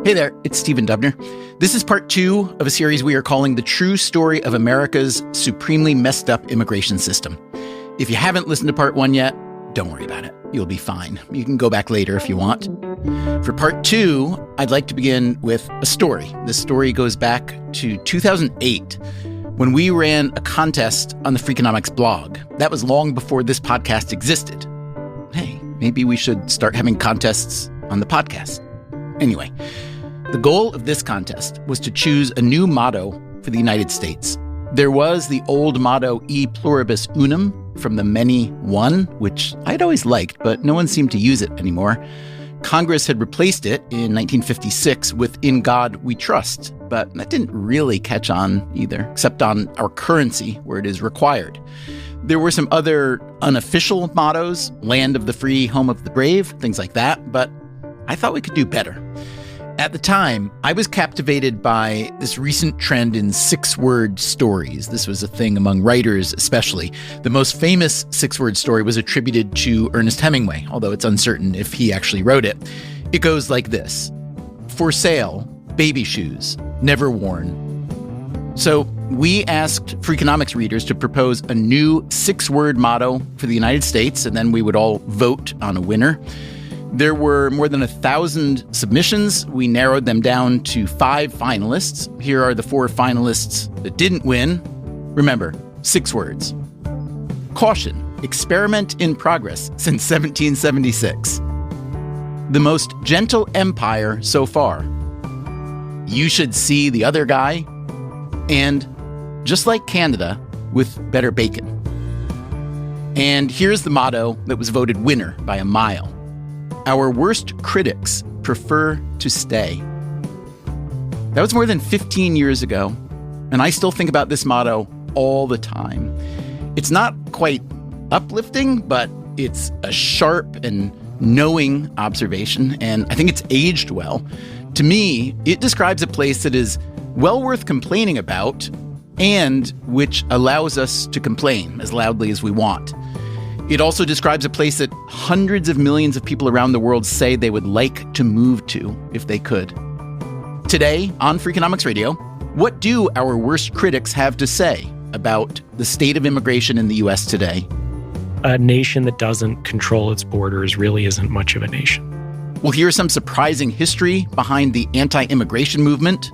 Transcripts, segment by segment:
Hey there, it's Stephen Dubner. This is part 2 of a series we are calling The True Story of America's Supremely Messed Up Immigration System. If you haven't listened to part 1 yet, don't worry about it. You'll be fine. You can go back later if you want. For part 2, I'd like to begin with a story. This story goes back to 2008, when we ran a contest on the Freakonomics blog. That was long before this podcast existed. Hey, maybe we should start having contests on the podcast. Anyway, the goal of this contest was to choose a new motto for the United States. There was the old motto E pluribus unum, from the many one, which I'd always liked, but no one seemed to use it anymore. Congress had replaced it in 1956 with In God We Trust, but that didn't really catch on either, except on our currency, where it is required. There were some other unofficial mottos, Land of the Free, Home of the Brave, things like that, but I thought we could do better. At the time, I was captivated by this recent trend in 6-word stories. This was a thing among writers especially. The most famous 6-word story was attributed to Ernest Hemingway, although it's uncertain if he actually wrote it. It goes like this: for sale, baby shoes, never worn. So we asked Freakonomics readers to propose a new 6-word motto for the United States, and then we would all vote on a winner. There were more than 1,000 submissions. We narrowed them down to 5 finalists. Here are the 4 finalists that didn't win. Remember, 6 words. Caution, experiment in progress since 1776. The most gentle empire so far. You should see the other guy. And just like Canada, with better bacon. And here's the motto that was voted winner by a mile. Our worst critics prefer to stay. That was more than 15 years ago, and I still think about this motto all the time. It's not quite uplifting, but it's a sharp and knowing observation, and I think it's aged well. To me, it describes a place that is well worth complaining about and which allows us to complain as loudly as we want. It also describes a place that hundreds of millions of people around the world say they would like to move to if they could. Today on Freakonomics Radio, what do our worst critics have to say about the state of immigration in the U.S. today? A nation that doesn't control its borders really isn't much of a nation. We'll hear some surprising history behind the anti-immigration movement.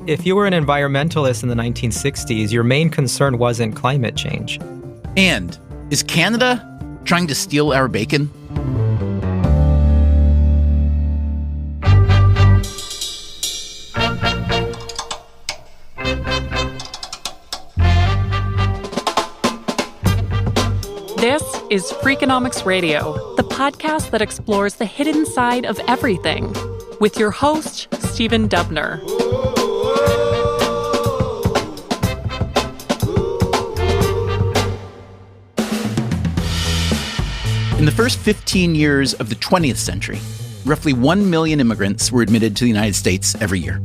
If you were an environmentalist in the 1960s, your main concern wasn't climate change. And is Canada trying to steal our bacon? This is Freakonomics Radio, the podcast that explores the hidden side of everything, with your host, Stephen Dubner. In the first 15 years of the 20th century, roughly 1 million immigrants were admitted to the United States every year.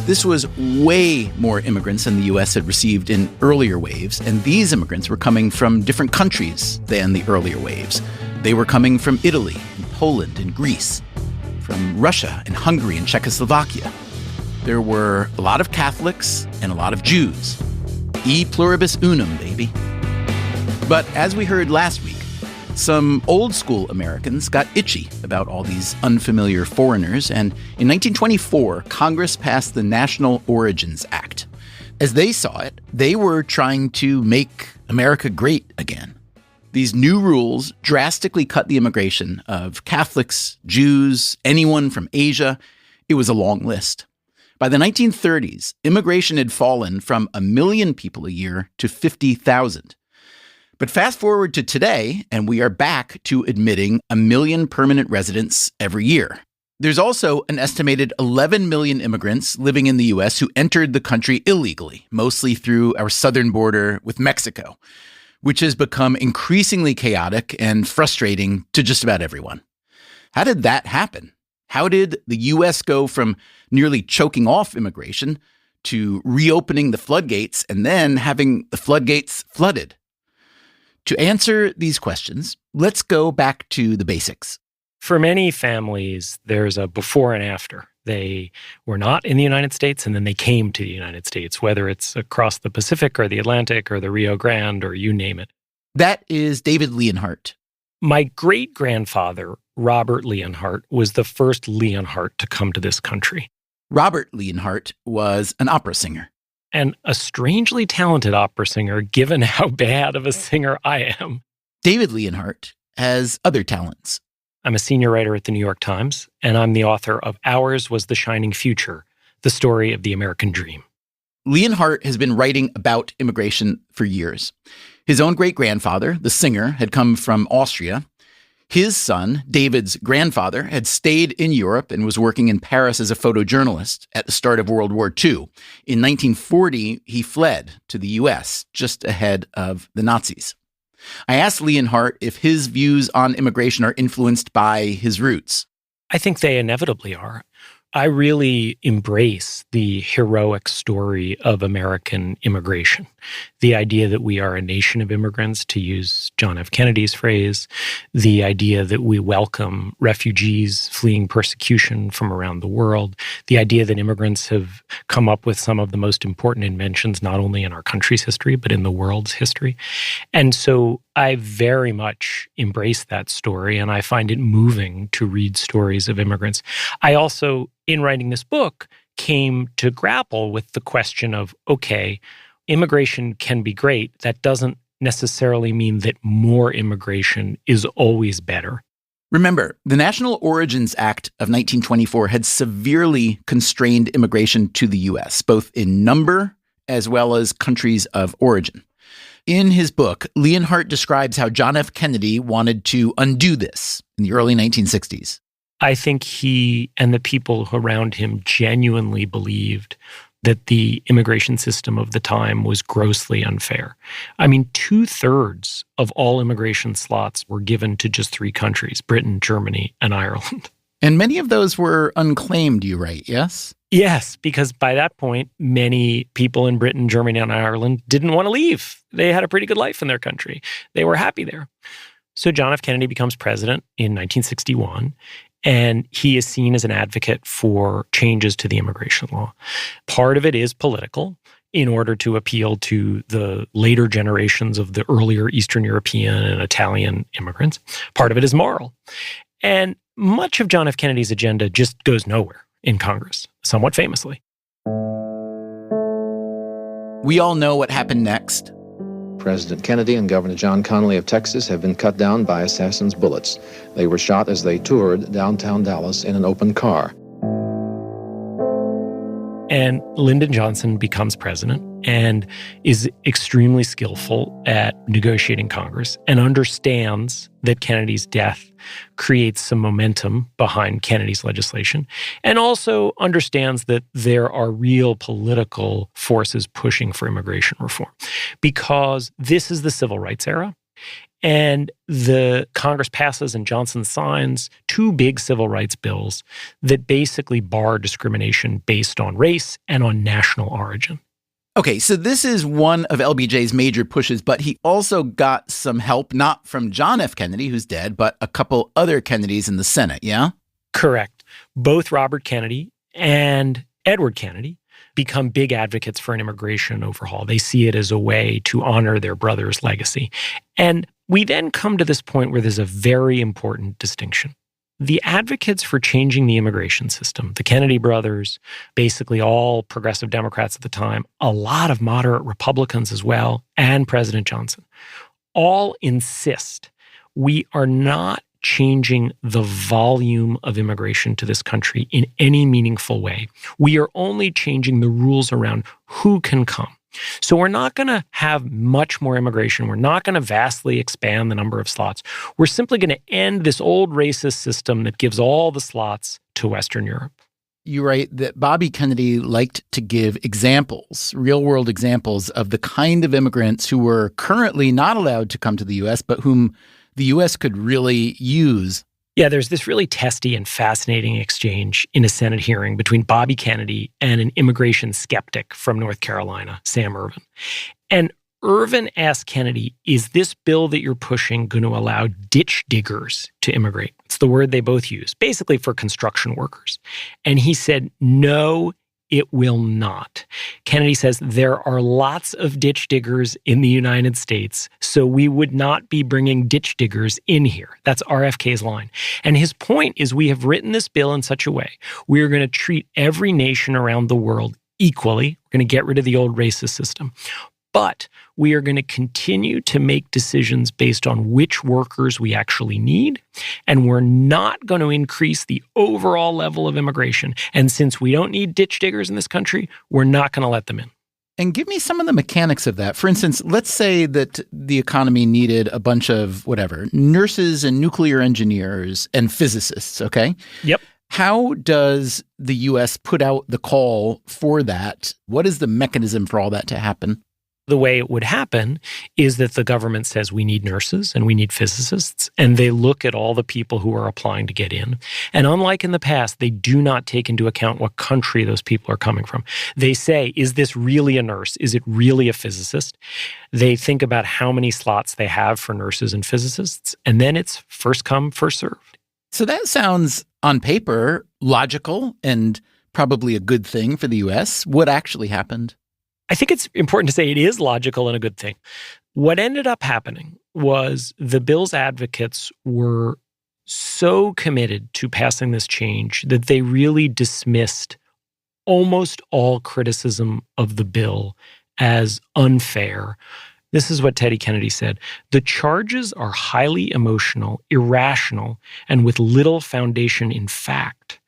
This was way more immigrants than the U.S. had received in earlier waves, and these immigrants were coming from different countries than the earlier waves. They were coming from Italy, and Poland, and Greece, from Russia, and Hungary, and Czechoslovakia. There were a lot of Catholics and a lot of Jews. E pluribus unum, baby. But as we heard last week, some old-school Americans got itchy about all these unfamiliar foreigners, and in 1924, Congress passed the National Origins Act. As they saw it, they were trying to make America great again. These new rules drastically cut the immigration of Catholics, Jews, anyone from Asia. It was a long list. By the 1930s, immigration had fallen from 1 million people a year to 50,000. But fast forward to today, and we are back to admitting 1 million permanent residents every year. There's also an estimated 11 million immigrants living in the U.S. who entered the country illegally, mostly through our southern border with Mexico, which has become increasingly chaotic and frustrating to just about everyone. How did that happen? How did the U.S. go from nearly choking off immigration to reopening the floodgates and then having the floodgates flooded? To answer these questions, let's go back to the basics. For many families, there's a before and after. They were not in the United States, and then they came to the United States, whether it's across the Pacific or the Atlantic or the Rio Grande or you name it. That is David Leonhardt. My great-grandfather, Robert Leonhardt, was the first Leonhardt to come to this country. Robert Leonhardt was an opera singer. And a strangely talented opera singer, given how bad of a singer I am. David Leonhardt has other talents. I'm a senior writer at the New York Times, and I'm the author of Ours Was the Shining Future, the story of the American dream. Leonhardt has been writing about immigration for years. His own great-grandfather, the singer, had come from Austria. His son, David's grandfather, had stayed in Europe and was working in Paris as a photojournalist at the start of World War II. In 1940, he fled to the U.S. just ahead of the Nazis. I asked Leonhardt if his views on immigration are influenced by his roots. I think they inevitably are. I really embrace the heroic story of American immigration. The idea that we are a nation of immigrants, to use John F. Kennedy's phrase, the idea that we welcome refugees fleeing persecution from around the world, the idea that immigrants have come up with some of the most important inventions, not only in our country's history, but in the world's history. And so I very much embrace that story, and I find it moving to read stories of immigrants. I also, in writing this book, came to grapple with the question of, okay, immigration can be great. That doesn't necessarily mean that more immigration is always better. Remember, the National Origins Act of 1924 had severely constrained immigration to the U.S., both in number as well as countries of origin. In his book, Leonhardt describes how John F. Kennedy wanted to undo this in the early 1960s. I think he and the people around him genuinely believed that the immigration system of the time was grossly unfair. I mean, 2/3 of all immigration slots were given to just 3 countries, Britain, Germany, and Ireland. And many of those were unclaimed, you write, yes? Yes, because by that point, many people in Britain, Germany, and Ireland didn't want to leave. They had a pretty good life in their country. They were happy there. So John F. Kennedy becomes president in 1961, and he is seen as an advocate for changes to the immigration law. Part of it is political, in order to appeal to the later generations of the earlier Eastern European and Italian immigrants. Part of it is moral. And much of John F. Kennedy's agenda just goes nowhere in Congress, somewhat famously. We all know what happened next. President Kennedy and Governor John Connally of Texas have been cut down by assassins' bullets. They were shot as they toured downtown Dallas in an open car. And Lyndon Johnson becomes president and is extremely skillful at negotiating Congress and understands that Kennedy's death creates some momentum behind Kennedy's legislation, and also understands that there are real political forces pushing for immigration reform, because this is the civil rights era. And the Congress passes and Johnson signs 2 big civil rights bills that basically bar discrimination based on race and on national origin. Okay, so this is one of LBJ's major pushes, but he also got some help, not from John F. Kennedy, who's dead, but a couple other Kennedys in the Senate, yeah? Correct. Both Robert Kennedy and Edward Kennedy become big advocates for an immigration overhaul. They see it as a way to honor their brother's legacy. And we then come to this point where there's a very important distinction. The advocates for changing the immigration system, the Kennedy brothers, basically all progressive Democrats at the time, a lot of moderate Republicans as well, and President Johnson, all insist we are not changing the volume of immigration to this country in any meaningful way. We are only changing the rules around who can come. So we're not going to have much more immigration. We're not going to vastly expand the number of slots. We're simply going to end this old racist system that gives all the slots to Western Europe. You write that Bobby Kennedy liked to give examples, real-world examples of the kind of immigrants who were currently not allowed to come to the U.S., but whom the U.S. could really use. Yeah, there's this really testy and fascinating exchange in a Senate hearing between Bobby Kennedy and an immigration skeptic from North Carolina, Sam Ervin. And Irvin asked Kennedy, is this bill that you're pushing going to allow ditch diggers to immigrate? It's the word they both use, basically for construction workers. And he said, no, it will not. Kennedy says there are lots of ditch diggers in the United States, so we would not be bringing ditch diggers in here. That's RFK's line. And his point is we have written this bill in such a way we are going to treat every nation around the world equally. We're going to get rid of the old racist system. But we are going to continue to make decisions based on which workers we actually need, and we're not going to increase the overall level of immigration. And since we don't need ditch diggers in this country, we're not going to let them in. And give me some of the mechanics of that. For instance, let's say that the economy needed a bunch of nurses and nuclear engineers and physicists, okay? Yep. How does the U.S. put out the call for that? What is the mechanism for all that to happen? The way it would happen is that the government says we need nurses and we need physicists, and they look at all the people who are applying to get in. And unlike in the past, they do not take into account what country those people are coming from. They say, is this really a nurse? Is it really a physicist? They think about how many slots they have for nurses and physicists, and then it's first come, first served. So that sounds, on paper, logical and probably a good thing for the U.S. What actually happened? I think it's important to say it is logical and a good thing. What ended up happening was the bill's advocates were so committed to passing this change that they really dismissed almost all criticism of the bill as unfair. This is what Teddy Kennedy said. The charges are highly emotional, irrational, and with little foundation in fact.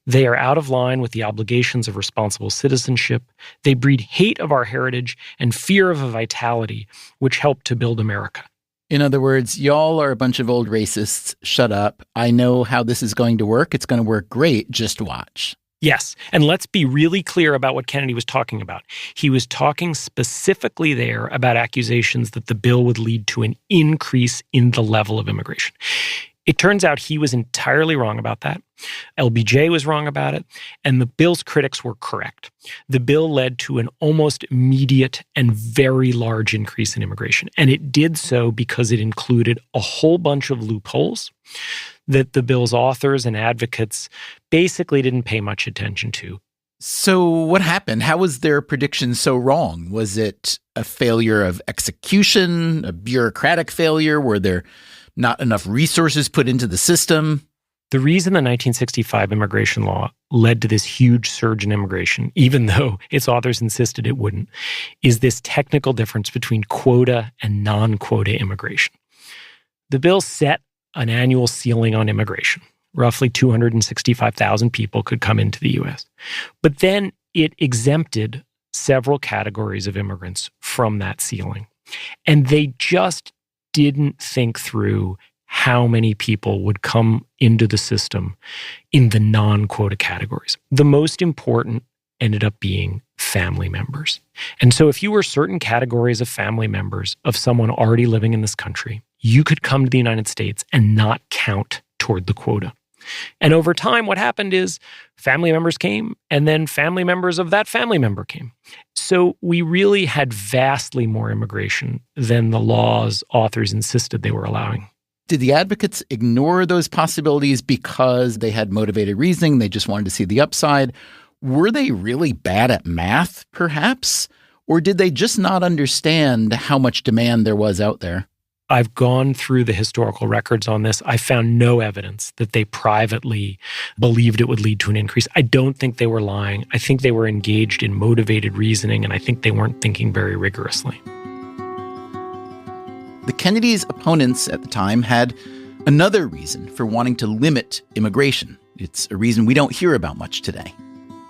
They are out of line with the obligations of responsible citizenship. They breed hate of our heritage and fear of a vitality, which helped to build America. In other words, y'all are a bunch of old racists. Shut up. I know how this is going to work. It's going to work great. Just watch. Yes. And let's be really clear about what Kennedy was talking about. He was talking specifically there about accusations that the bill would lead to an increase in the level of immigration. It turns out he was entirely wrong about that. LBJ was wrong about it, and the bill's critics were correct. The bill led to an almost immediate and very large increase in immigration, and it did so because it included a whole bunch of loopholes that the bill's authors and advocates basically didn't pay much attention to. So what happened? How was their prediction so wrong? Was it a failure of execution, a bureaucratic failure? Were there not enough resources put into the system? The reason the 1965 immigration law led to this huge surge in immigration, even though its authors insisted it wouldn't, is this technical difference between quota and non-quota immigration. The bill set an annual ceiling on immigration. Roughly 265,000 people could come into the U.S. But then it exempted several categories of immigrants from that ceiling. And they just didn't think through how many people would come into the system in the non-quota categories. The most important ended up being family members. And so if you were certain categories of family members of someone already living in this country, you could come to the United States and not count toward the quota. And over time, what happened is family members came, and then family members of that family member came. So we really had vastly more immigration than the law's authors insisted they were allowing. Did the advocates ignore those possibilities because they had motivated reasoning? They just wanted to see the upside? Were they really bad at math, perhaps? Or did they just not understand how much demand there was out there? I've gone through the historical records on this. I found no evidence that they privately believed it would lead to an increase. I don't think they were lying. I think they were engaged in motivated reasoning, and I think they weren't thinking very rigorously. The Kennedys' opponents at the time had another reason for wanting to limit immigration. It's a reason we don't hear about much today.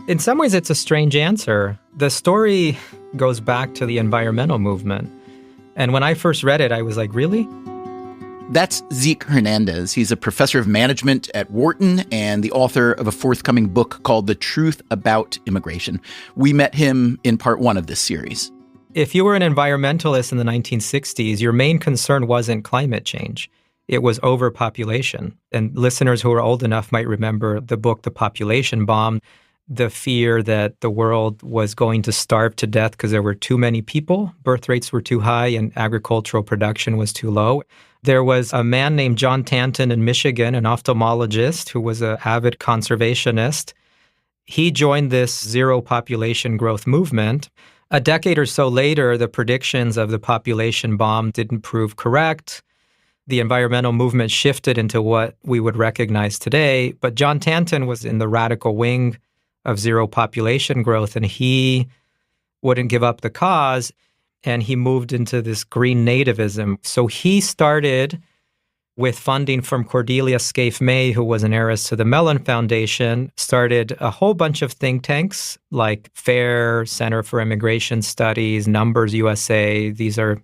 In some ways, it's a strange answer. The story goes back to the environmental movement. And when I first read it, I was like, really? That's Zeke Hernandez. He's a professor of management at Wharton and the author of a forthcoming book called The Truth About Immigration. We met him in part 1 of this series. If you were an environmentalist in the 1960s, your main concern wasn't climate change. It was overpopulation. And listeners who are old enough might remember the book, The Population Bomb. the fear that the world was going to starve to death because there were too many people, birth rates were too high, and agricultural production was too low. There was a man named John Tanton in Michigan, an ophthalmologist who was an avid conservationist. He joined this zero population growth movement. A decade or so later, the predictions of the population bomb didn't prove correct. The environmental movement shifted into what we would recognize today. But John Tanton was in the radical wing of zero population growth, and he wouldn't give up the cause, and he moved into this green nativism. So he started with funding from Cordelia Scaife-May, who was an heiress to the Mellon Foundation, started a whole bunch of think tanks like FAIR, Center for Immigration Studies, Numbers USA. These are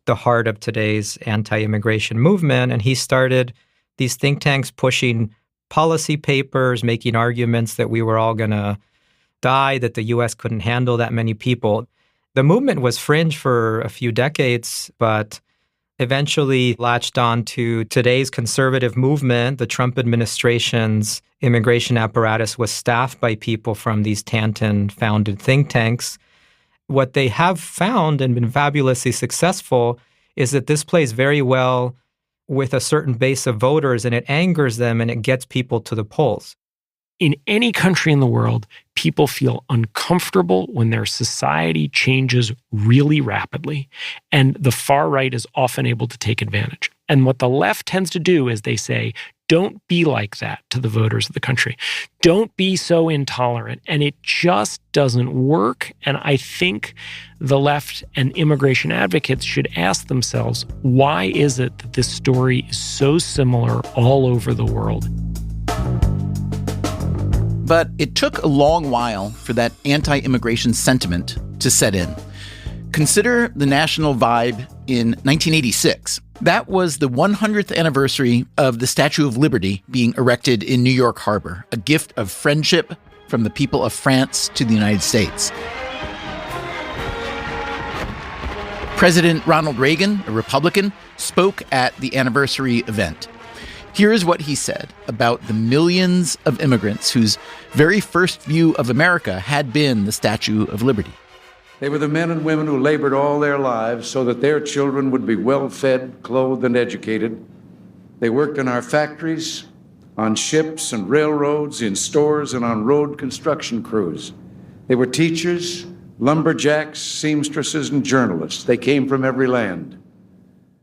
the heart of today's anti-immigration movement. And he started these think tanks pushing policy papers, making arguments that we were all going to die, that the U.S. couldn't handle that many people. The movement was fringe for a few decades, but eventually latched on to today's conservative movement. The Trump administration's immigration apparatus was staffed by people from these Tanton-founded think tanks. What they have found and been fabulously successful is that this plays very well with a certain base of voters, and it angers them and it gets people to the polls. In any country in the world, people feel uncomfortable when their society changes really rapidly, and the far right is often able to take advantage. And what the left tends to do is they say, don't be like that to the voters of the country. Don't be so intolerant. And it just doesn't work. And I think the left and immigration advocates should ask themselves, why is it that this story is so similar all over the world? But it took a long while for that anti-immigration sentiment to set in. Consider the national vibe in 1986. That was the 100th anniversary of the Statue of Liberty being erected in New York Harbor, a gift of friendship from the people of France to the United States. President Ronald Reagan, a Republican, spoke at the anniversary event. Here's what he said about the millions of immigrants whose very first view of America had been the Statue of Liberty. They were the men and women who labored all their lives so that their children would be well-fed, clothed, and educated. They worked in our factories, on ships and railroads, in stores, and on road construction crews. They were teachers, lumberjacks, seamstresses, and journalists. They came from every land.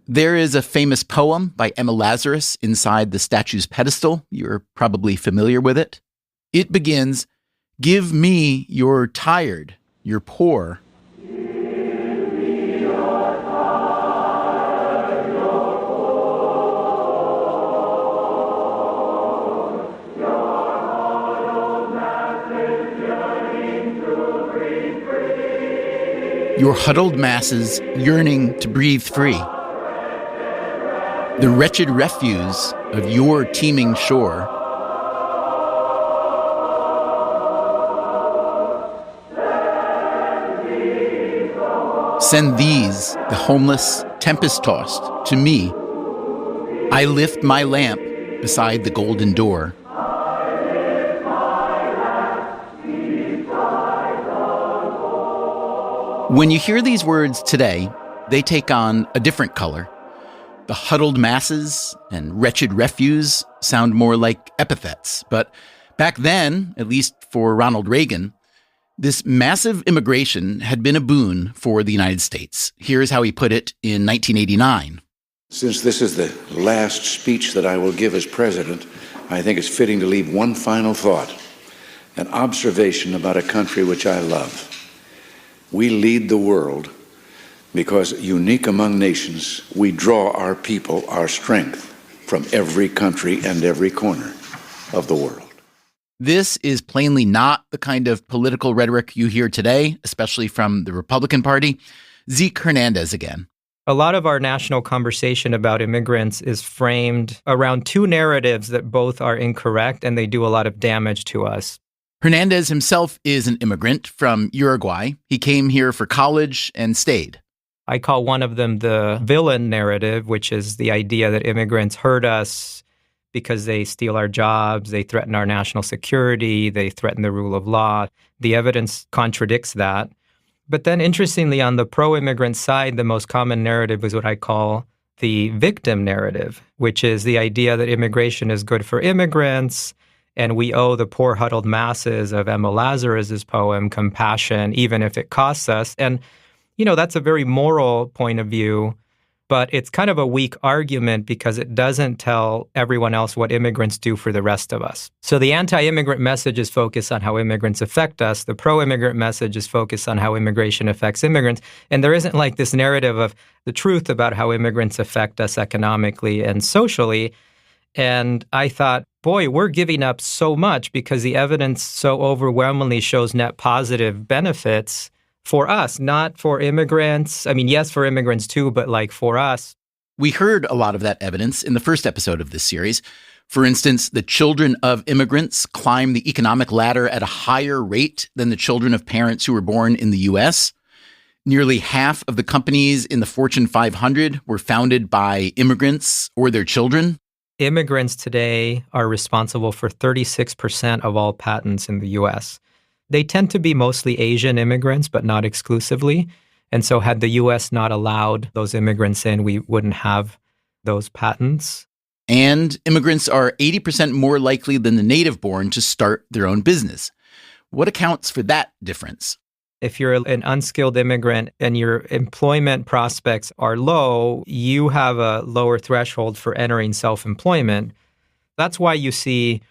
There is a famous poem by Emma Lazarus inside the statue's pedestal. You're probably familiar with it. It begins, "Give me your tired, your poor." Your huddled masses yearning to breathe free. The wretched refuse of your teeming shore. Send these, the homeless, tempest-tossed, to me. I lift my lamp beside the golden door. When you hear these words today, they take on a different color. The huddled masses and wretched refuse sound more like epithets. But back then, at least for Ronald Reagan, this massive immigration had been a boon for the United States. Here's how he put it in 1989. Since this is the last speech that I will give as president, I think it's fitting to leave one final thought, an observation about a country which I love. We lead the world because, unique among nations, we draw our people, our strength, from every country and every corner of the world. This is plainly not the kind of political rhetoric you hear today, especially from the Republican Party. Zeke Hernandez again. A lot of our national conversation about immigrants is framed around two narratives that both are incorrect, and they do a lot of damage to us. Hernandez himself is an immigrant from Uruguay. He came here for college and stayed. I call one of them the villain narrative, which is the idea that immigrants hurt us, because they steal our jobs, they threaten our national security, they threaten the rule of law. The evidence contradicts that. But then interestingly, on the pro-immigrant side, the most common narrative is what I call the victim narrative, which is the idea that immigration is good for immigrants, and we owe the poor huddled masses of Emma Lazarus's poem compassion, even if it costs us. And, that's a very moral point of view, but it's kind of a weak argument because it doesn't tell everyone else what immigrants do for the rest of us. So the anti-immigrant message is focused on how immigrants affect us. The pro-immigrant message is focused on how immigration affects immigrants. And there isn't like this narrative of the truth about how immigrants affect us economically and socially. And I thought, boy, we're giving up so much because the evidence so overwhelmingly shows net positive benefits for us, not for immigrants. I mean, yes, for immigrants too, but like for us. We heard a lot of that evidence in the first episode of this series. For instance, the children of immigrants climb the economic ladder at a higher rate than the children of parents who were born in the U.S. Nearly half of the companies in the Fortune 500 were founded by immigrants or their children. Immigrants today are responsible for 36% of all patents in the U.S. They tend to be mostly Asian immigrants, but not exclusively. And so had the U.S. not allowed those immigrants in, we wouldn't have those patents. And immigrants are 80% more likely than the native-born to start their own business. What accounts for that difference? If you're an unskilled immigrant and your employment prospects are low, you have a lower threshold for entering self-employment. That's why you see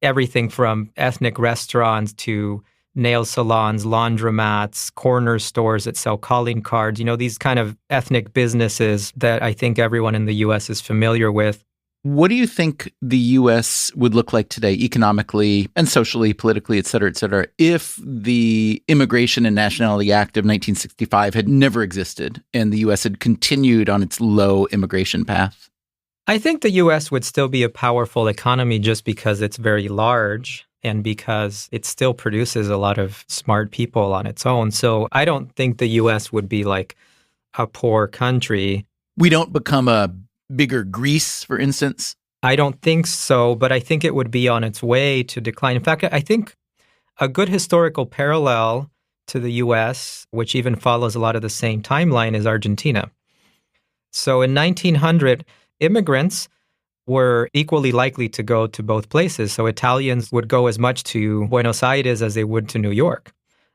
everything from ethnic restaurants to nail salons, laundromats, corner stores that sell calling cards, these kind of ethnic businesses that I think everyone in the U.S. is familiar with. What do you think the U.S. would look like today, economically and socially, politically, et cetera, if the Immigration and Nationality Act of 1965 had never existed and the U.S. had continued on its low immigration path? I think the U.S. would still be a powerful economy just because it's very large and because it still produces a lot of smart people on its own. So I don't think the U.S. would be like a poor country. We don't become a bigger Greece, for instance? I don't think so, but I think it would be on its way to decline. In fact, I think a good historical parallel to the U.S., which even follows a lot of the same timeline, is Argentina. So in 1900, immigrants were equally likely to go to both places. So Italians would go as much to Buenos Aires as they would to New York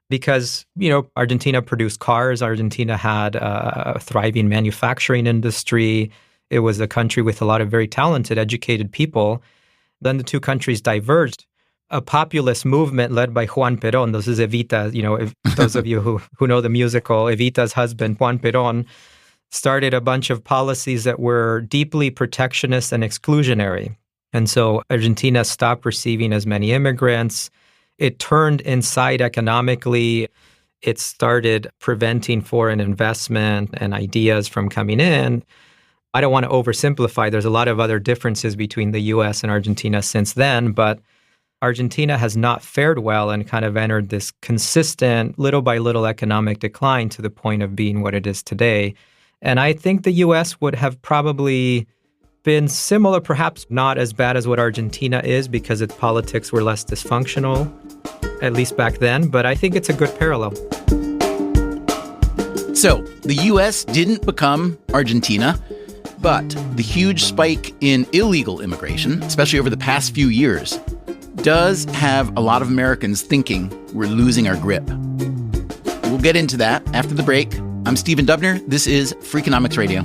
because, Argentina produced cars. Argentina had a thriving manufacturing industry. It was a country with a lot of very talented, educated people. Then the two countries diverged. A populist movement led by Juan Perón, this is Evita, those of you who know the musical, Evita's husband, Juan Perón, started a bunch of policies that were deeply protectionist and exclusionary. And so Argentina stopped receiving as many immigrants. It turned inside economically. It started preventing foreign investment and ideas from coming in. I don't want to oversimplify. There's a lot of other differences between the U.S. and Argentina since then, but Argentina has not fared well and kind of entered this consistent, little by little economic decline to the point of being what it is today. And I think the U.S. would have probably been similar, perhaps not as bad as what Argentina is because its politics were less dysfunctional, at least back then. But I think it's a good parallel. So the U.S. didn't become Argentina, but the huge spike in illegal immigration, especially over the past few years, does have a lot of Americans thinking we're losing our grip. We'll get into that after the break. I'm Stephen Dubner. This is Freakonomics Radio.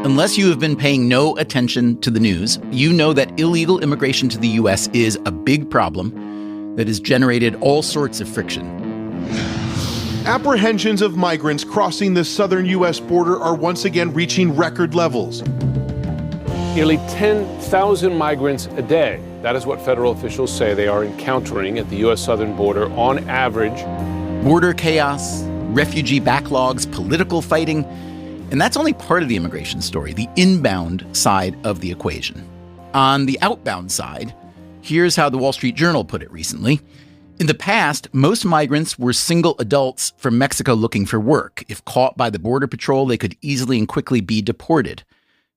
Unless you have been paying no attention to the news, you know that illegal immigration to the U.S. is a big problem that has generated all sorts of friction. Apprehensions of migrants crossing the southern U.S. border are once again reaching record levels. Nearly 10,000 migrants a day. That is what federal officials say they are encountering at the U.S. southern border on average. Border chaos, refugee backlogs, political fighting. And that's only part of the immigration story, the inbound side of the equation. On the outbound side, here's how the Wall Street Journal put it recently. In the past, most migrants were single adults from Mexico looking for work. If caught by the Border Patrol, they could easily and quickly be deported.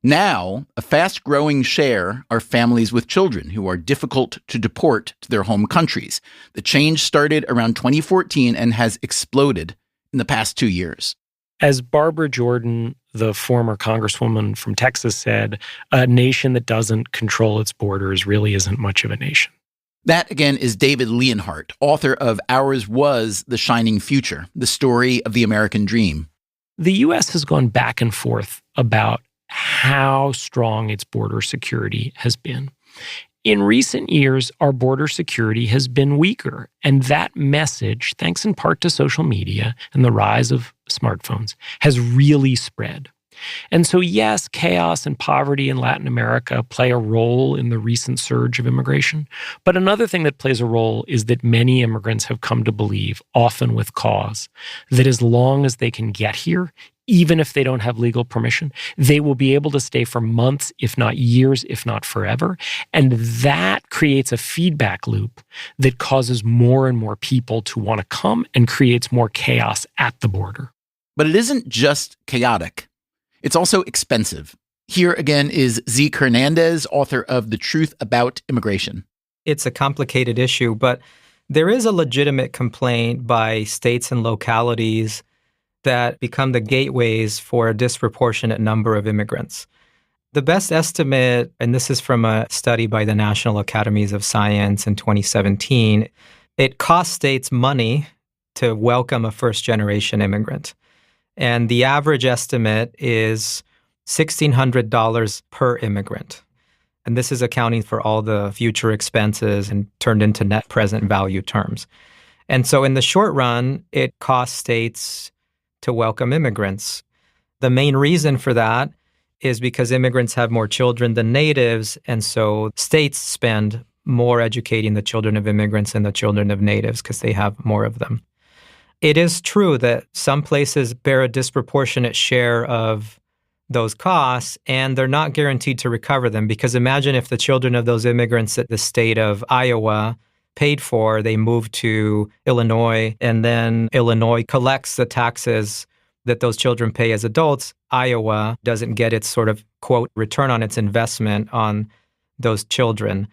Now, a fast-growing share are families with children who are difficult to deport to their home countries. The change started around 2014 and has exploded in the past 2 years. As Barbara Jordan, the former congresswoman from Texas, said, a nation that doesn't control its borders really isn't much of a nation. That, again, is David Leonhardt, author of Ours Was the Shining Future, the story of the American dream. The U.S. has gone back and forth about how strong its border security has been. In recent years, our border security has been weaker, and that message, thanks in part to social media and the rise of smartphones, has really spread. And so, yes, chaos and poverty in Latin America play a role in the recent surge of immigration. But another thing that plays a role is that many immigrants have come to believe, often with cause, that as long as they can get here, even if they don't have legal permission, they will be able to stay for months, if not years, if not forever. And that creates a feedback loop that causes more and more people to want to come and creates more chaos at the border. But it isn't just chaotic. It's also expensive. Here again is Zeke Hernandez, author of The Truth About Immigration. It's a complicated issue, but there is a legitimate complaint by states and localities that become the gateways for a disproportionate number of immigrants. The best estimate, and this is from a study by the National Academies of Science in 2017, it costs states money to welcome a first-generation immigrant. And the average estimate is $1,600 per immigrant. And this is accounting for all the future expenses and turned into net present value terms. And so in the short run, it costs states to welcome immigrants. The main reason for that is because immigrants have more children than natives, and so states spend more educating the children of immigrants than the children of natives because they have more of them. It is true that some places bear a disproportionate share of those costs, and they're not guaranteed to recover them, because imagine if the children of those immigrants that the state of Iowa paid for, they moved to Illinois, and then Illinois collects the taxes that those children pay as adults. Iowa doesn't get its sort of, quote, return on its investment on those children.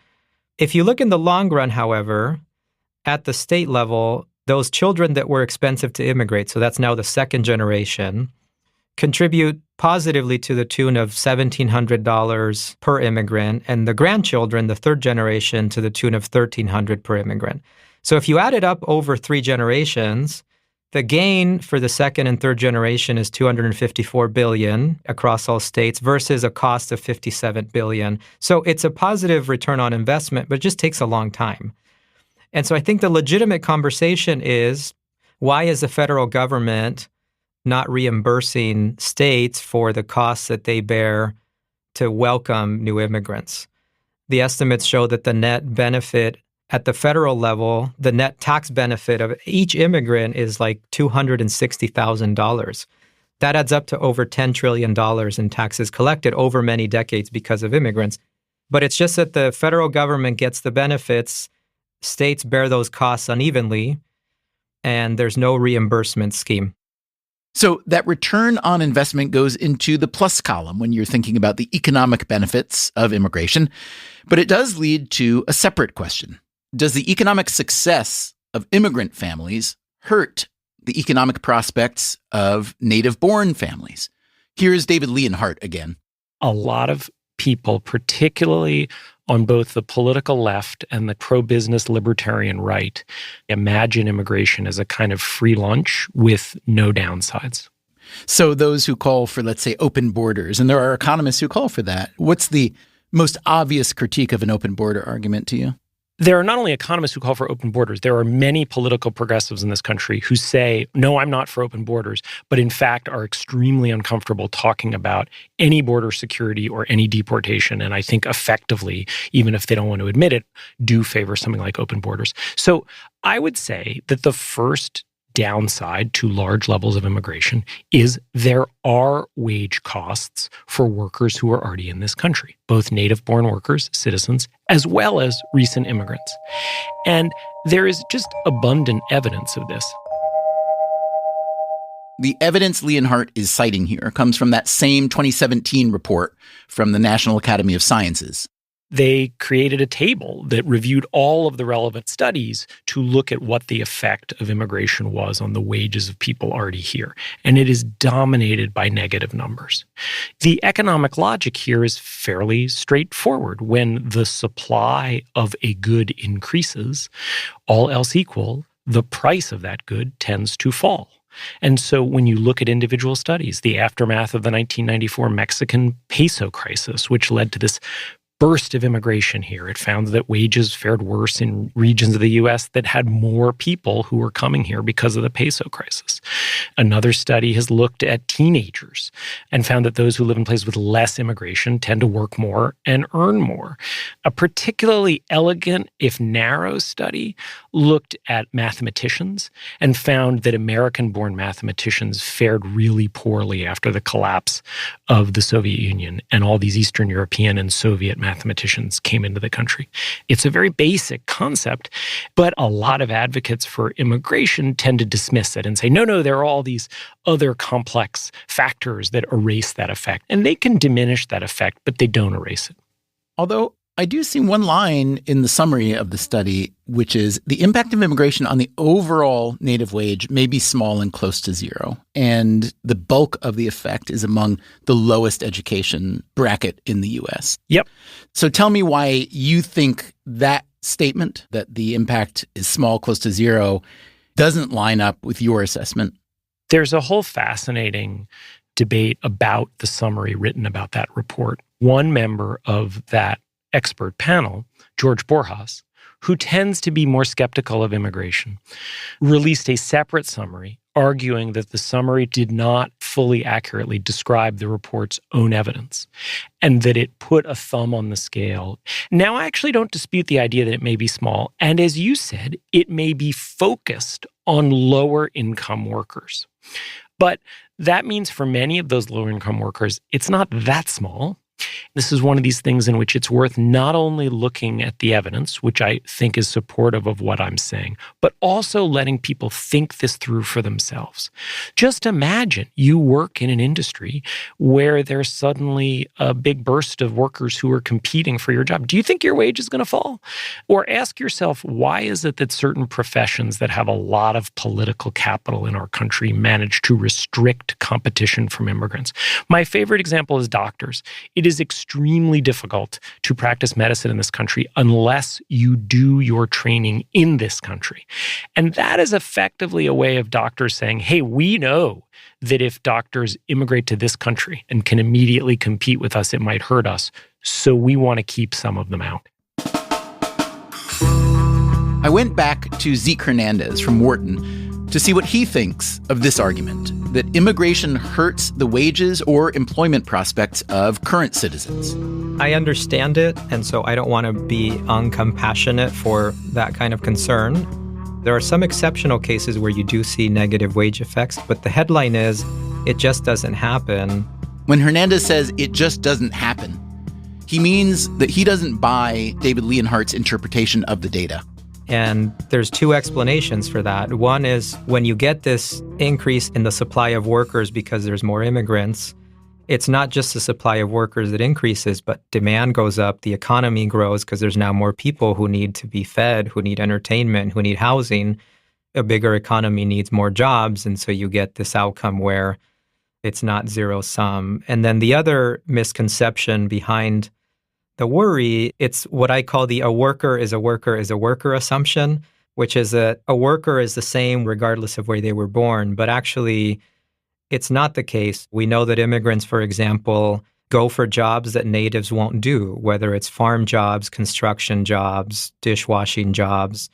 If you look in the long run, however, at the state level, those children that were expensive to immigrate, so that's now the second generation, contribute positively to the tune of $1,700 per immigrant, and the grandchildren, the third generation, to the tune of $1,300 per immigrant. So if you add it up over 3 generations, the gain for the second and third generation is $254 billion across all states versus a cost of $57 billion. So it's a positive return on investment, but it just takes a long time. And so I think the legitimate conversation is, why is the federal government not reimbursing states for the costs that they bear to welcome new immigrants? The estimates show that the net benefit at the federal level, the net tax benefit of each immigrant is like $260,000. That adds up to over $10 trillion in taxes collected over many decades because of immigrants. But it's just that the federal government gets the benefits, states bear those costs unevenly, and there's no reimbursement scheme. So that return on investment goes into the plus column when you're thinking about the economic benefits of immigration. But it does lead to a separate question. Does the economic success of immigrant families hurt the economic prospects of native-born families? Here's David Leonhardt again. A lot of people, particularly on both the political left and the pro-business libertarian right, imagine immigration as a kind of free lunch with no downsides. So those who call for, let's say, open borders, and there are economists who call for that, what's the most obvious critique of an open border argument to you? There are not only economists who call for open borders, there are many political progressives in this country who say, no, I'm not for open borders, but in fact are extremely uncomfortable talking about any border security or any deportation. And I think effectively, even if they don't want to admit it, do favor something like open borders. So I would say that the first downside to large levels of immigration is there are wage costs for workers who are already in this country, both native-born workers, citizens, as well as recent immigrants. And there is just abundant evidence of this. The evidence Leonhardt is citing here comes from that same 2017 report from the National Academy of Sciences. They created a table that reviewed all of the relevant studies to look at what the effect of immigration was on the wages of people already here. And it is dominated by negative numbers. The economic logic here is fairly straightforward. When the supply of a good increases, all else equal, the price of that good tends to fall. And so when you look at individual studies, the aftermath of the 1994 Mexican peso crisis, which led to this burst of immigration here, it found that wages fared worse in regions of the U.S. that had more people who were coming here because of the peso crisis. Another study has looked at teenagers and found that those who live in places with less immigration tend to work more and earn more. A particularly elegant, if narrow, study looked at mathematicians and found that American-born mathematicians fared really poorly after the collapse of the Soviet Union, and all these Eastern European and Soviet mathematicians came into the country. It's a very basic concept, but a lot of advocates for immigration tend to dismiss it and say, no, there are all these other complex factors that erase that effect. And they can diminish that effect, but they don't erase it. Although I do see one line in the summary of the study, which is the impact of immigration on the overall native wage may be small and close to zero. And the bulk of the effect is among the lowest education bracket in the U.S. Yep. So tell me why you think that statement, that the impact is small, close to zero, doesn't line up with your assessment. There's a whole fascinating debate about the summary written about that report. One member of that expert panel, George Borjas, who tends to be more skeptical of immigration, released a separate summary arguing that the summary did not fully accurately describe the report's own evidence and that it put a thumb on the scale. Now, I actually don't dispute the idea that it may be small. And as you said, it may be focused on lower income workers. But that means for many of those lower income workers, it's not that small. This is one of these things in which it's worth not only looking at the evidence, which I think is supportive of what I'm saying, but also letting people think this through for themselves. Just imagine you work in an industry where there's suddenly a big burst of workers who are competing for your job. Do you think your wage is going to fall? Or ask yourself, why is it that certain professions that have a lot of political capital in our country manage to restrict competition from immigrants? My favorite example is doctors. It is extremely difficult to practice medicine in this country unless you do your training in this country. And that is effectively a way of doctors saying, hey, we know that if doctors immigrate to this country and can immediately compete with us, it might hurt us. So we want to keep some of them out. I went back to Zeke Hernandez from Wharton to see what he thinks of this argument, that immigration hurts the wages or employment prospects of current citizens. I understand it, and so I don't want to be uncompassionate for that kind of concern. There are some exceptional cases where you do see negative wage effects, but the headline is, it just doesn't happen. When Hernandez says it just doesn't happen, he means that he doesn't buy David Leonhardt's interpretation of the data. And there's two explanations for that. One is when you get this increase in the supply of workers because there's more immigrants, it's not just the supply of workers that increases, but demand goes up, the economy grows because there's now more people who need to be fed, who need entertainment, who need housing. A bigger economy needs more jobs, and so you get this outcome where it's not zero sum. And then the other misconception behind the worry, it's what I call the a worker is a worker is a worker assumption, which is that a worker is the same regardless of where they were born. But actually, it's not the case. We know that immigrants, for example, go for jobs that natives won't do, whether it's farm jobs, construction jobs, dishwashing jobs.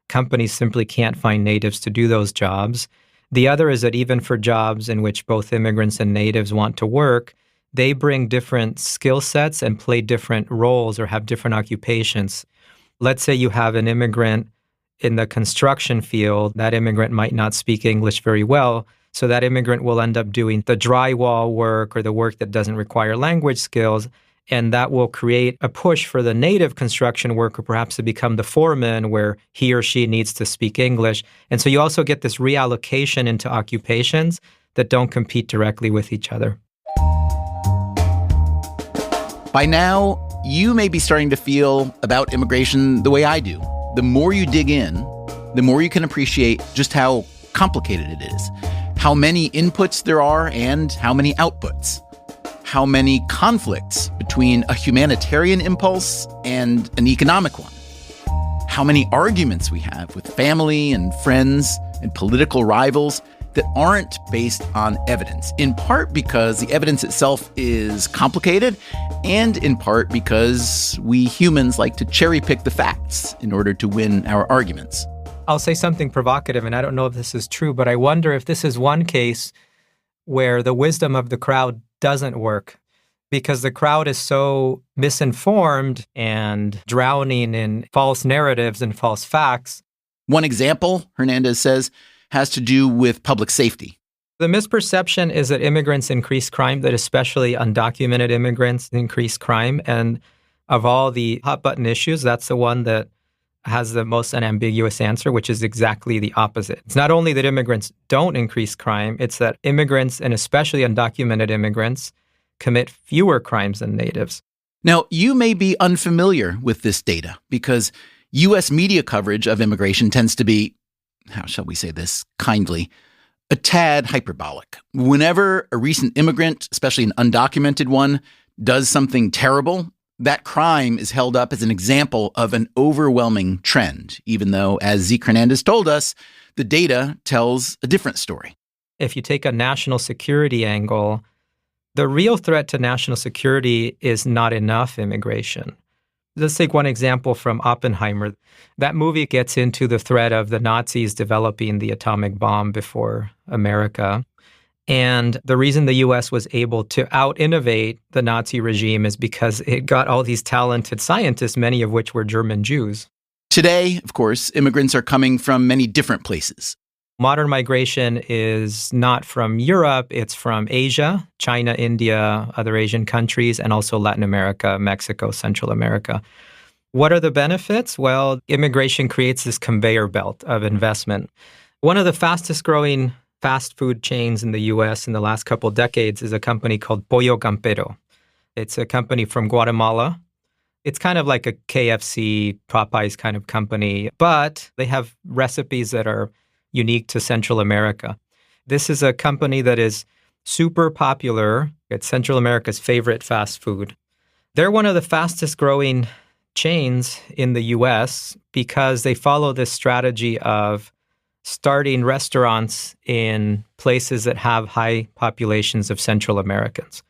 Companies simply can't find natives to do those jobs. The other is that even for jobs in which both immigrants and natives want to work, they bring different skill sets and play different roles or have different occupations. Let's say you have an immigrant in the construction field, that immigrant might not speak English very well. So that immigrant will end up doing the drywall work or the work that doesn't require language skills. And that will create a push for the native construction worker perhaps to become the foreman where he or she needs to speak English. And so you also get this reallocation into occupations that don't compete directly with each other. By now, you may be starting to feel about immigration the way I do. The more you dig in, the more you can appreciate just how complicated it is, how many inputs there are and how many outputs, how many conflicts between a humanitarian impulse and an economic one, how many arguments we have with family and friends and political rivals that aren't based on evidence, in part because the evidence itself is complicated, and in part because we humans like to cherry pick the facts in order to win our arguments. I'll say something provocative, and I don't know if this is true, but I wonder if this is one case where the wisdom of the crowd doesn't work because the crowd is so misinformed and drowning in false narratives and false facts. One example, Hernandez says, has to do with public safety. The misperception is that immigrants increase crime, that especially undocumented immigrants increase crime. And of all the hot button issues, that's the one that has the most unambiguous answer, which is exactly the opposite. It's not only that immigrants don't increase crime, it's that immigrants, and especially undocumented immigrants, commit fewer crimes than natives. Now, you may be unfamiliar with this data because U.S. media coverage of immigration tends to be, how shall we say this kindly, a tad hyperbolic. Whenever a recent immigrant, especially an undocumented one, does something terrible, that crime is held up as an example of an overwhelming trend, even though, as Zeke Hernandez told us, the data tells a different story. If you take a national security angle, the real threat to national security is not enough immigration. Let's take one example from Oppenheimer. That movie gets into the threat of the Nazis developing the atomic bomb before America. And the reason the U.S. was able to out-innovate the Nazi regime is because it got all these talented scientists, many of which were German Jews. Today, of course, immigrants are coming from many different places. Modern migration is not from Europe, it's from Asia, China, India, other Asian countries, and also Latin America, Mexico, Central America. What are the benefits? Well, immigration creates this conveyor belt of investment. One of the fastest growing fast food chains in the U.S. in the last couple of decades is a company called Pollo Campero. It's a company from Guatemala. It's kind of like a KFC, Popeyes kind of company, but they have recipes that are unique to Central America. This is a company that is super popular. It's Central America's favorite fast food. They're one of the fastest growing chains in the U.S. because they follow this strategy of starting restaurants in places that have high populations of Central Americans.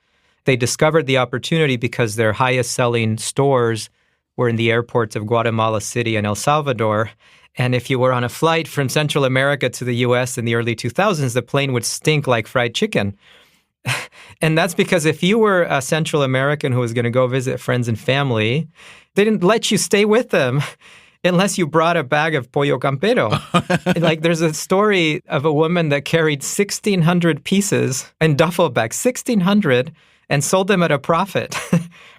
They discovered the opportunity because their highest selling stores were in the airports of Guatemala City and El Salvador. And if you were on a flight from Central America to the U.S. in the early 2000s, the plane would stink like fried chicken. And that's because if you were a Central American who was going to go visit friends and family, they didn't let you stay with them unless you brought a bag of Pollo Campero. Like there's a story of a woman that carried 1,600 pieces in duffel bags, 1,600, and sold them at a profit.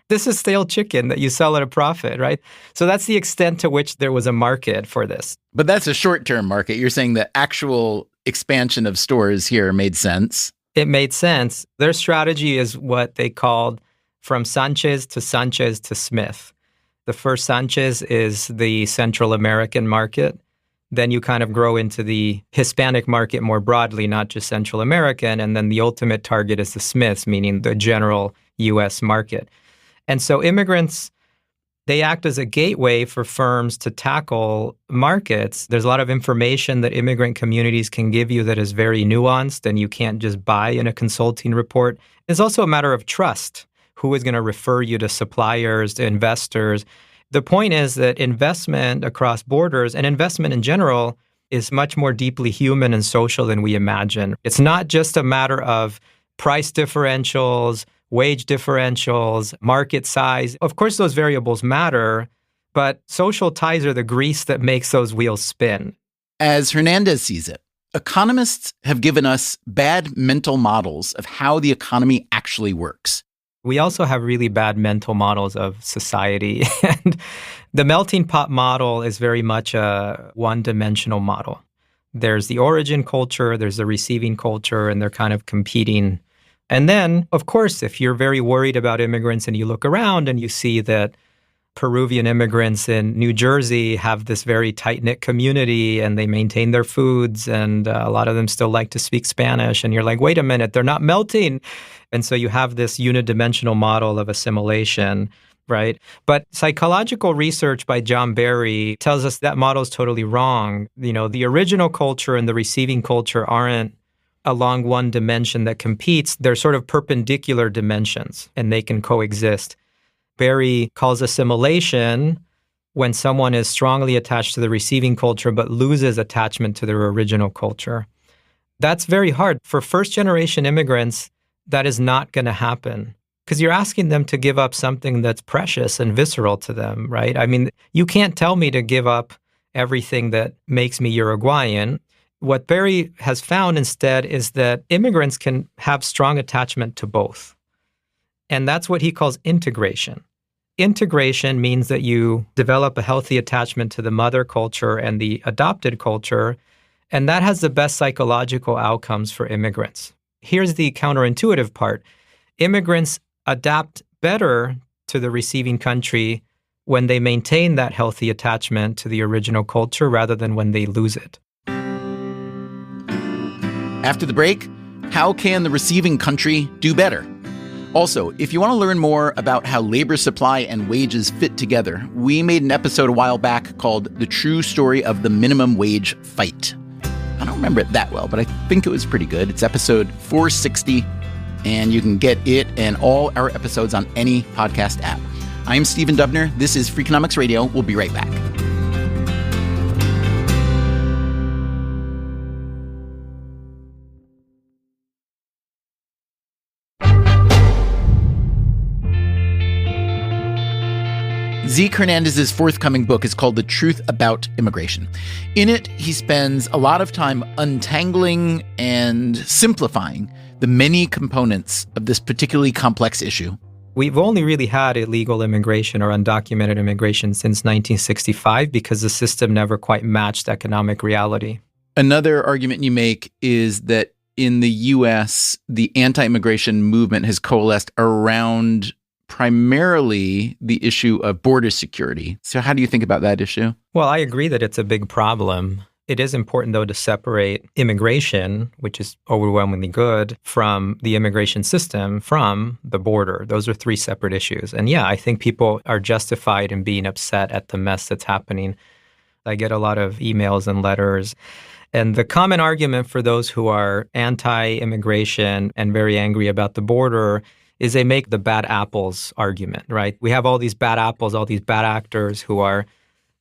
This is stale chicken that you sell at a profit, right? So that's the extent to which there was a market for this. But that's a short-term market. You're saying the actual expansion of stores here made sense. It made sense. Their strategy is what they called from Sanchez to Smith. The first Sanchez is the Central American market. Then you kind of grow into the Hispanic market more broadly, not just Central American. And then the ultimate target is the Smiths, meaning the general U.S. market. And so immigrants, they act as a gateway for firms to tackle markets. There's a lot of information that immigrant communities can give you that is very nuanced and you can't just buy in a consulting report. It's also a matter of trust. Who is going to refer you to suppliers, to investors? The point is that investment across borders and investment in general is much more deeply human and social than we imagine. It's not just a matter of price differentials, wage differentials, market size. Of course, those variables matter, But social ties are the grease that makes those wheels spin. As Hernandez sees it, economists have given us bad mental models of how the economy actually works. We also have really bad mental models of society. And the melting pot model is very much a one-dimensional model. There's the origin culture, there's the receiving culture, and they're kind of competing. And then, of course, if you're very worried about immigrants and you look around and you see that Peruvian immigrants in New Jersey have this very tight-knit community and they maintain their foods and a lot of them still like to speak Spanish. And you're like, wait a minute, they're not melting. And so you have this unidimensional model of assimilation, right? But psychological research by John Barry tells us that model is totally wrong. You know, the original culture and the receiving culture aren't along one dimension that competes. They're sort of perpendicular dimensions and they can coexist. Barry calls assimilation when someone is strongly attached to the receiving culture but loses attachment to their original culture. That's very hard. For first-generation immigrants, that is not going to happen because you're asking them to give up something that's precious and visceral to them, right? I mean, you can't tell me to give up everything that makes me Uruguayan. What Barry has found instead is that immigrants can have strong attachment to both. And that's what he calls integration. Integration means that you develop a healthy attachment to the mother culture and the adopted culture, and that has the best psychological outcomes for immigrants. Here's the counterintuitive part. Immigrants adapt better to the receiving country when they maintain that healthy attachment to the original culture rather than when they lose it. After the break, how can the receiving country do better? Also, if you want to learn more about how labor supply and wages fit together, we made an episode a while back called The True Story of the Minimum Wage Fight. I don't remember it that well, but I think it was pretty good. It's episode 460, and you can get it and all our episodes on any podcast app. I'm Stephen Dubner. This is Freakonomics Radio. We'll be right back. Zeke Hernandez's forthcoming book is called The Truth About Immigration. In it, he spends a lot of time untangling and simplifying the many components of this particularly complex issue. We've only really had illegal immigration or undocumented immigration since 1965 because the system never quite matched economic reality. Another argument you make is that in the U.S., the anti-immigration movement has coalesced around primarily the issue of border security. So how do you think about that issue? Well, I agree that it's a big problem. It is important, though, to separate immigration, which is overwhelmingly good, from the immigration system, from the border. Those are three separate issues. And yeah, I think people are justified in being upset at the mess that's happening. I get a lot of emails and letters. And the common argument for those who are anti-immigration and very angry about the border is they make the bad apples argument, right? We have all these bad apples, all these bad actors who are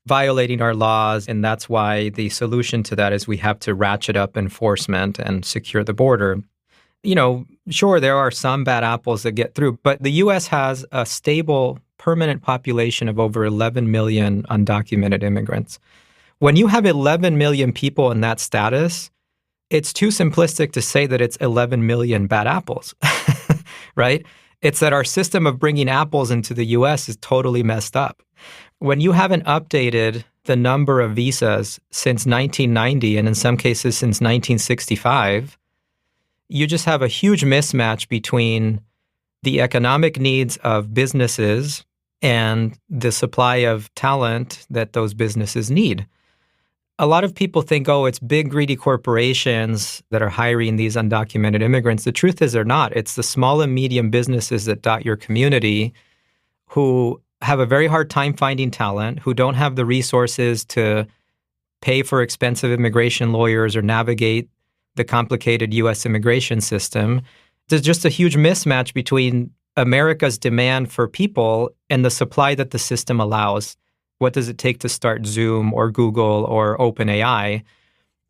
violating our laws, and that's why the solution to that is we have to ratchet up enforcement and secure the border. You know, sure, there are some bad apples that get through, but the U.S. has a stable, permanent population of over 11 million undocumented immigrants. When you have 11 million people in that status, it's too simplistic to say that it's 11 million bad apples. Right? It's that our system of bringing apples into the U.S. is totally messed up. When you haven't updated the number of visas since 1990, and in some cases since 1965, you just have a huge mismatch between the economic needs of businesses and the supply of talent that those businesses need. A lot of people think, oh, it's big, greedy corporations that are hiring these undocumented immigrants. The truth is they're not. It's the small and medium businesses that dot your community who have a very hard time finding talent, who don't have the resources to pay for expensive immigration lawyers or navigate the complicated U.S. immigration system. There's just a huge mismatch between America's demand for people and the supply that the system allows. What does it take to start Zoom or Google or OpenAI?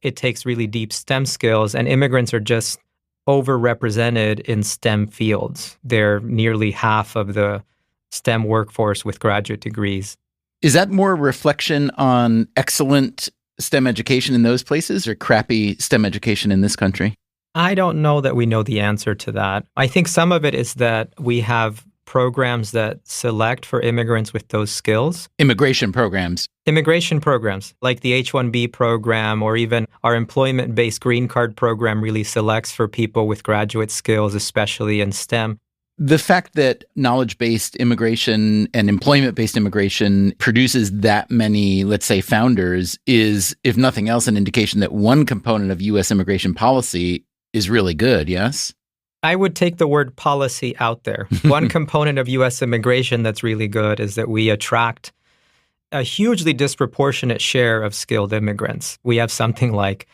It takes really deep STEM skills, and immigrants are just overrepresented in STEM fields. They're nearly half of the STEM workforce with graduate degrees. Is that more a reflection on excellent STEM education in those places or crappy STEM education in this country? I don't know that we know the answer to that. I think some of it is that we have programs that select for immigrants with those skills. Immigration programs, like the H-1B program, or even our employment-based green card program really selects for people with graduate skills, especially in STEM. The fact that knowledge-based immigration and employment-based immigration produces that many, let's say, founders is, if nothing else, an indication that one component of U.S. immigration policy is really good, yes? I would take the word policy out there. One component of U.S. immigration that's really good is that we attract a hugely disproportionate share of skilled immigrants. We have something like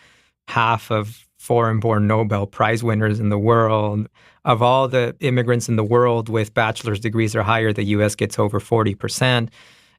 half of foreign-born Nobel Prize winners in the world. Of all the immigrants in the world with bachelor's degrees or higher, the U.S. gets over 40%.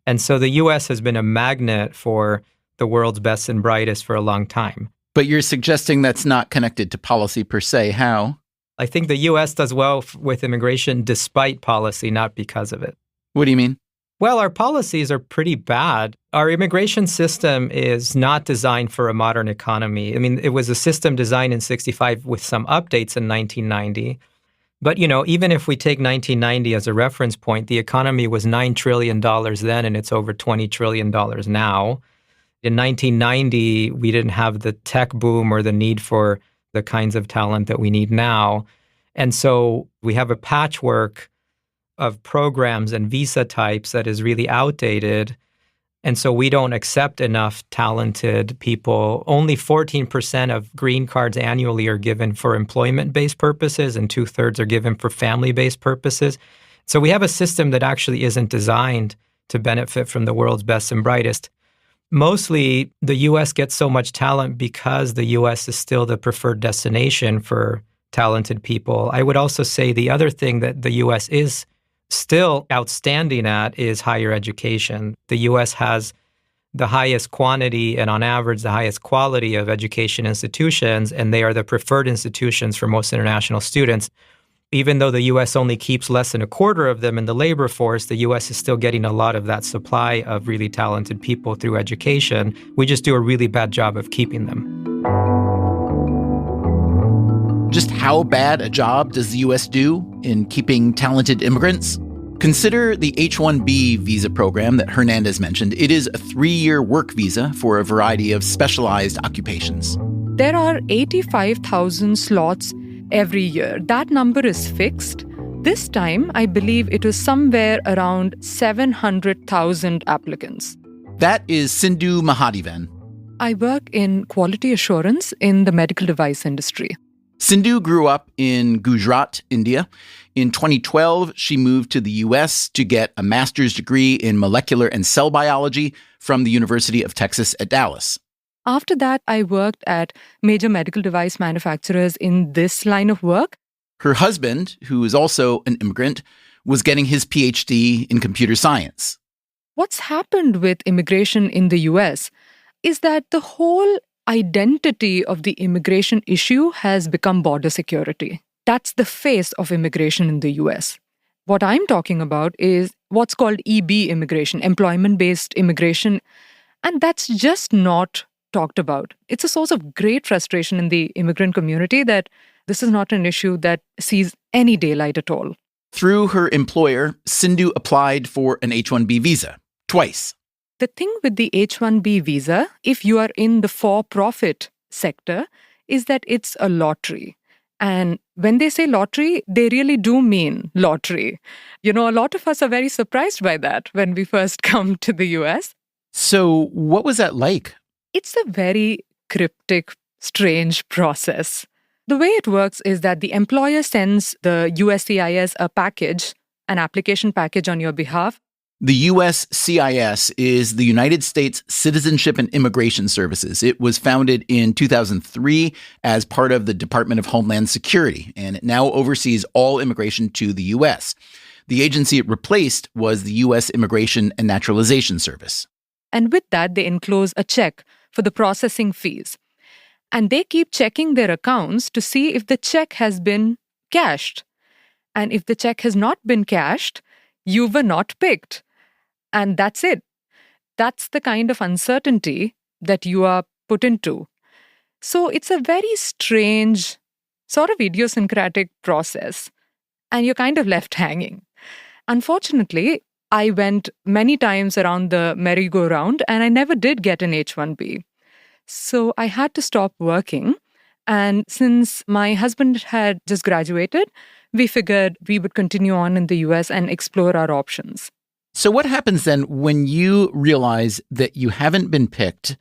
And so the U.S. has been a magnet for the world's best and brightest for a long time. But you're suggesting that's not connected to policy per se. How? I think the U.S. does well with immigration despite policy, not because of it. What do you mean? Well, our policies are pretty bad. Our immigration system is not designed for a modern economy. I mean, it was a system designed in 1965 with some updates in 1990. But, even if we take 1990 as a reference point, the economy was $9 trillion then, and it's over $20 trillion now. In 1990, we didn't have the tech boom or the need for the kinds of talent that we need now. And so we have a patchwork of programs and visa types that is really outdated. And so we don't accept enough talented people. Only 14% of green cards annually are given for employment-based purposes, and 2/3 are given for family-based purposes. So we have a system that actually isn't designed to benefit from the world's best and brightest. Mostly, the U.S. gets so much talent because the U.S. is still the preferred destination for talented people. I would also say the other thing that the U.S. is still outstanding at is higher education. The U.S. has the highest quantity and on average the highest quality of education institutions, and they are the preferred institutions for most international students. Even though the U.S. only keeps less than a quarter of them in the labor force, the U.S. is still getting a lot of that supply of really talented people through education. We just do a really bad job of keeping them. Just how bad a job does the U.S. do in keeping talented immigrants? Consider the H-1B visa program that Hernandez mentioned. It is a 3-year work visa for a variety of specialized occupations. There are 85,000 slots every year. That number is fixed. This time, I believe it was somewhere around 700,000 applicants. That is Sindhu Mahadevan. I work in quality assurance in the medical device industry. Sindhu grew up in Gujarat, India. In 2012, she moved to the U.S. to get a master's degree in molecular and cell biology from the University of Texas at Dallas. After that, I worked at major medical device manufacturers in this line of work. Her husband, who is also an immigrant, was getting his PhD in computer science. What's happened with immigration in the U.S. is that the whole identity of the immigration issue has become border security. That's the face of immigration in the U.S. What I'm talking about is what's called EB immigration, employment-based immigration, and that's just not talked about. It's a source of great frustration in the immigrant community that this is not an issue that sees any daylight at all. Through her employer, Sindhu applied for an H-1B visa twice. The thing with the H-1B visa, if you are in the for-profit sector, is that it's a lottery. And when they say lottery, they really do mean lottery. A lot of us are very surprised by that when we first come to the US. So what was that like? It's a very cryptic, strange process. The way it works is that the employer sends the USCIS a package, an application package on your behalf. The USCIS is the United States Citizenship and Immigration Services. It was founded in 2003 as part of the Department of Homeland Security, and it now oversees all immigration to the U.S. The agency it replaced was the U.S. Immigration and Naturalization Service. And with that, they enclose a check for the processing fees. And they keep checking their accounts to see if the check has been cashed. And if the check has not been cashed, you were not picked. And that's it. that's the kind of uncertainty that you are put into. So it's a very strange, sort of idiosyncratic process, and you're kind of left hanging. Unfortunately, I went many times around the merry-go-round and I never did get an H-1B. So I had to stop working. And since my husband had just graduated, we figured we would continue on in the US and explore our options. So what happens then when you realize that you haven't been picked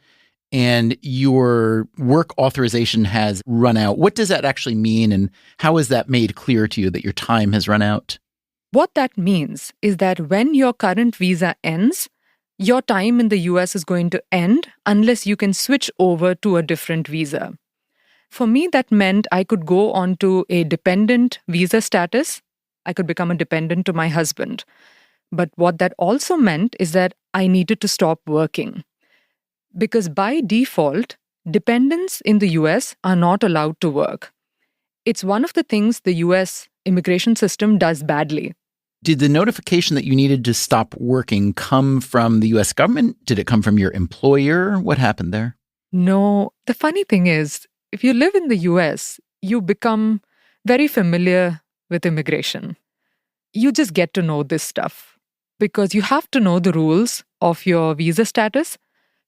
and your work authorization has run out? What does that actually mean, and how is that made clear to you that your time has run out? What that means is that when your current visa ends, your time in the US is going to end unless you can switch over to a different visa. For me, that meant I could go on to a dependent visa status. I could become a dependent to my husband. But what that also meant is that I needed to stop working. Because by default, dependents in the US are not allowed to work. It's one of the things the US immigration system does badly. Did the notification that you needed to stop working come from the US government? Did it come from your employer? What happened there? No. The funny thing is, if you live in the US, you become very familiar with immigration. You just get to know this stuff because you have to know the rules of your visa status.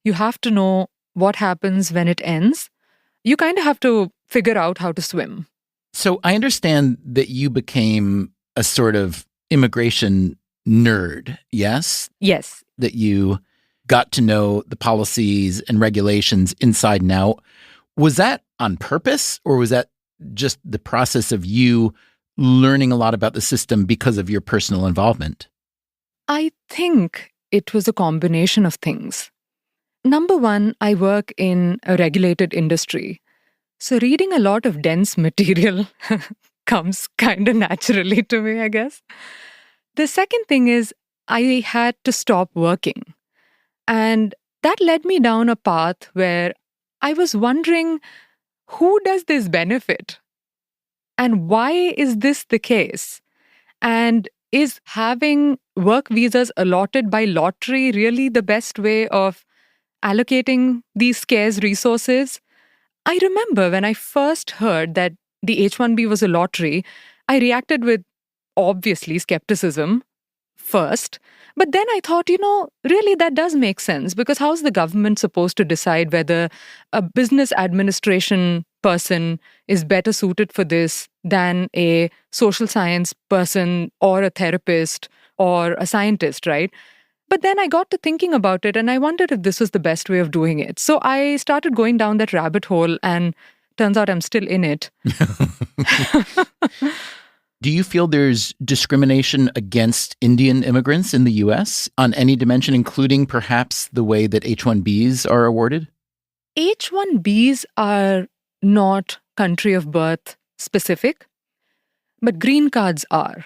You have to know what happens when it ends. You kind of have to figure out how to swim. So I understand that you became a sort of immigration nerd, yes? Yes. That you got to know the policies and regulations inside and out. Was that on purpose, or was that just the process of you learning a lot about the system because of your personal involvement? I think it was a combination of things. Number one, I work in a regulated industry. So reading a lot of dense material comes kind of naturally to me, I guess. The second thing is I had to stop working. And that led me down a path where I was wondering, who does this benefit? And why is this the case? And is having work visas allotted by lottery really the best way of allocating these scarce resources? I remember when I first heard that the H-1B was a lottery, I reacted with obviously skepticism first. But then I thought, really that does make sense, because how's the government supposed to decide whether a business administration person is better suited for this than a social science person or a therapist or a scientist, right? But then I got to thinking about it and I wondered if this was the best way of doing it. So I started going down that rabbit hole, and turns out I'm still in it. Do you feel there's discrimination against Indian immigrants in the U.S. on any dimension, including perhaps the way that H-1Bs are awarded? H-1Bs are not country of birth specific, but green cards are.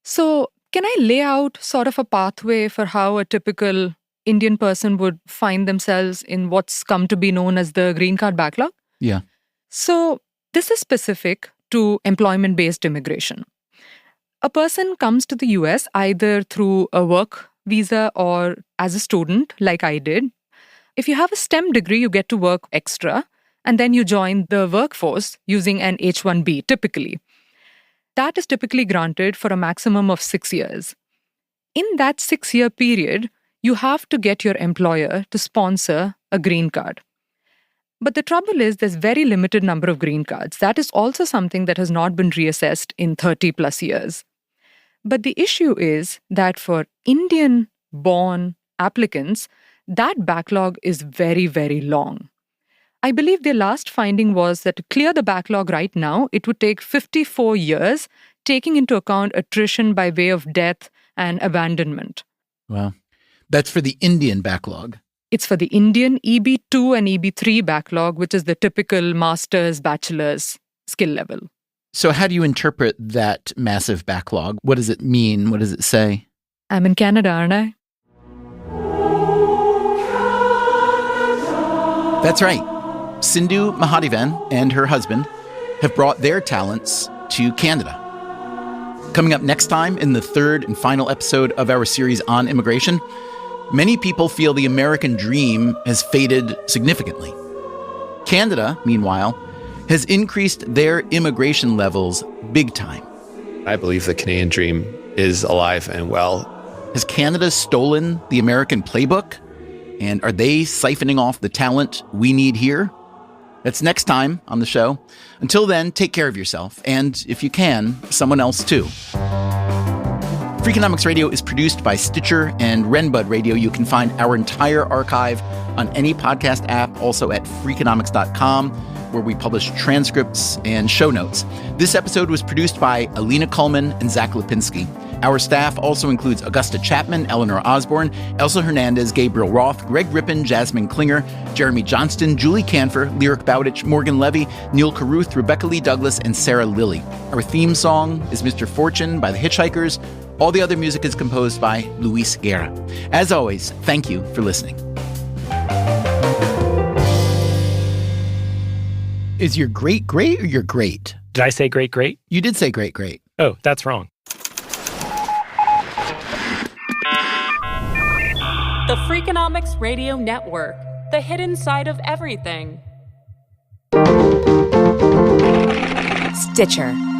So can I lay out sort of a pathway for how a typical Indian person would find themselves in what's come to be known as the green card backlog? Yeah. So this is specific to employment-based immigration. A person comes to the US either through a work visa or as a student, like I did. If you have a STEM degree, you get to work extra, and then you join the workforce using an H-1B typically. That is typically granted for a maximum of 6 years. In that 6-year period, you have to get your employer to sponsor a green card. But the trouble is there's very limited number of green cards. That is also something that has not been reassessed in 30 plus years. But the issue is that for Indian-born applicants, that backlog is very, very long. I believe their last finding was that to clear the backlog right now, it would take 54 years, taking into account attrition by way of death and abandonment. Wow. That's for the Indian backlog. It's for the Indian EB2 and EB3 backlog, which is the typical master's, bachelor's skill level. So how do you interpret that massive backlog? What does it mean? What does it say? I'm in Canada, aren't I? That's right. Sindhu Mahadevan and her husband have brought their talents to Canada. Coming up next time in the third and final episode of our series on immigration, many people feel the American dream has faded significantly. Canada, meanwhile, has increased their immigration levels big time. I believe the Canadian dream is alive and well. Has Canada stolen the American playbook? And are they siphoning off the talent we need here? That's next time on the show. Until then, take care of yourself. And if you can, someone else too. Freakonomics Radio is produced by Stitcher and Renbud Radio. You can find our entire archive on any podcast app, also at Freakonomics.com, where we publish transcripts and show notes. This episode was produced by Alina Kuhlman and Zach Lipinski. Our staff also includes Augusta Chapman, Eleanor Osborne, Elsa Hernandez, Gabriel Roth, Greg Rippin, Jasmine Klinger, Jeremy Johnston, Julie Canfer, Lyric Bowditch, Morgan Levy, Neil Carruth, Rebecca Lee Douglas, and Sarah Lilly. Our theme song is Mr. Fortune by the Hitchhikers. All the other music is composed by Luis Guerra. As always, thank you for listening. Is your great great or your great? Did I say great great? You did say great great. Oh, that's wrong. The Freakonomics Radio Network, the hidden side of everything. Stitcher.